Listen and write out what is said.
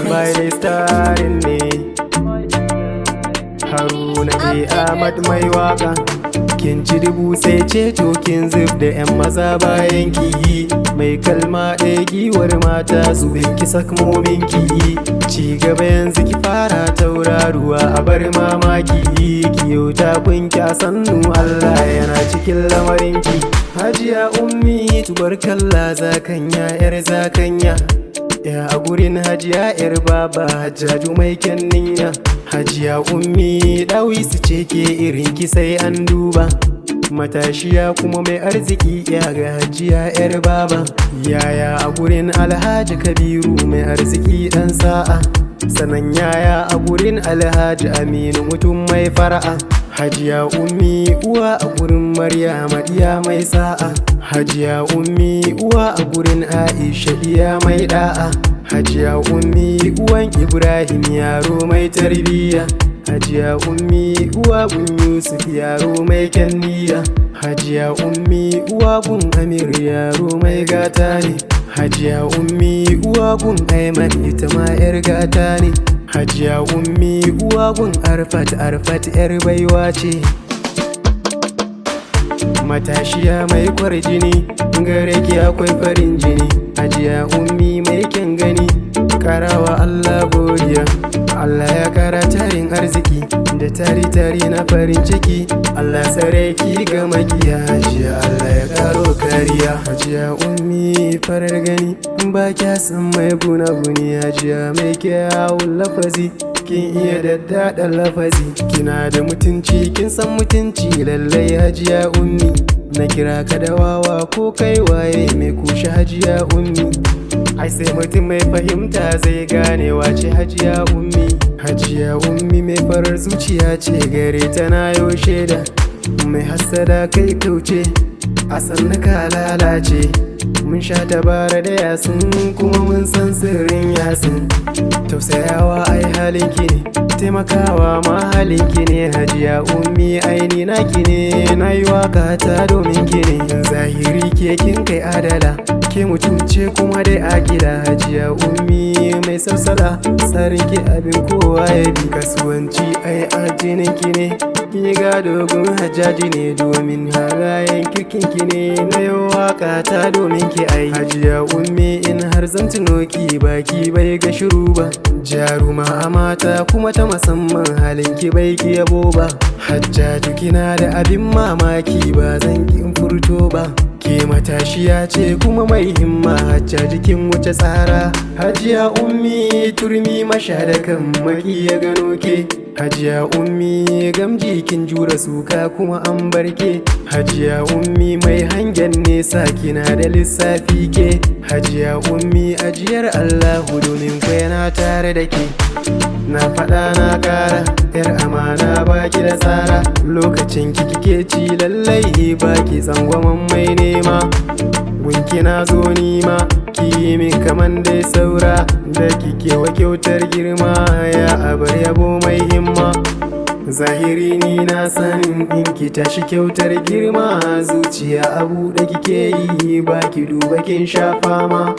Bai dai starin ne Haruna A. Ahmad mai waka. Kin ci dubu sai ceto kin zub da 'yan maza bayan ki. Mai kalma ɗaya giwar mata zubin ki sakmomin ki. Ci gaba yanzu ki fara tauraruwa a bar mamaki. Kiyo ta kunki a sannu Allah yana cikin lamarin ki. Hajiya Ummi tubarkalla zakanya yar zakanya. Ya a gurin Hajiya yar baba Hajjaju mai kyan niyya. Hajiya Ummi ɗawisu ce ke irin ki sai an duba. Matashiya kuma mai arziki ya ga Hajiya yar baba. Yaya a gurin Alhaji Kabiru mai arziki ɗan sa'a. Sanan yaya a gurin Alhaji Aminu mutum mai fara'a. Hajiya Ummi uwa a gurin Maryama diya mai sa'a. Hajiya Ummi uwa a gurin Aisha diya mai da'a. Hajiya Ummi uwan Ibrahim yaro mai tarbiyya. Hajiya Ummi uwa gun Yusuf yaro mai kyan niyya. Hajiya Ummi uwa gun Amir yaro mai gata ne. Hajiya Ummi uwa gun Aiman ita ma yar gata ne. Hajiya Ummi uwa gun Arfat yar baiwa ce. Matashiya mai kwarjini gare ki akwai farin jini. Hajiya Ummi mai kyan gani karawa Allah godiya. Allah ya kara tarin arziki da tari na farin ciki. Allah sare ki ga makiya. Hajiya Allah ya karo kariya. Hajiya Ummi farar gani ba kya san mai guna-guni. Hajiya mai kyawun lafazi kin iya daddaɗan lafazi. Kina da mutunci kin san mutunci lallai Hajiya Ummi. Na kira ka da wawa ko kai waye mai kushe Hajiya Ummi. Ai sai mutum mai fahimta zai gane wace Hajiya Ummi. Hajiya Ummi mai farar zuciya ce gare tana yo shaida. Mai hassada kai kauce a sannu ka lalace. Mun sha tabara da yasin kuma mun san sirrin yasin. Tausayawa ai halinki ne, taimakawa ma halinki ne. Hajiya Ummi aini naki ne, na yi waka ta domin ki ne. Zahiri ke kin kai adala, ke mutunce kuma dai akila. Hajiya Ummi mai sarsala, tsarin ki abin kowa ya bi. Kasuwanci ai ajinin ki ne, kin yi gado gun Hajjaji ne. Domin halayen kirkin ki ne, na yi waka ta domin ki ai. Hajiya Ummi in har zan tuno ki baki bai ga shiru ba. Jaruma a mata kuma ta musamman halin ki bai ki yabo ba. Hajjaju kina da abin mamaki ba zan ki in furto ba. Ke matashiya ce kuma mai himma. Hajjaju kin wuce tsara. Hajiya Ummi turmi mashadakan maki ya gano ke. Hajiya Ummi gamji kin jura suka kuma an barke. Hajiya Ummi mai hangen nesa kina da lissafi ke. Hajiya Ummi ajiyar Allahu domin ku yana tare da ke. Na faɗa na ƙara yar amana baki da tsara. Lokacin ki kike ci lallai baki tsangwaman mai nema. Gunki na zo nima ki min kaman dai saura. Da kike wa kyautar girma ya abar yabo mai himma. Zahiri ni na san in ki tashi kyautar girma. Zuciya a buɗe kike yi baki duba kin sha fama.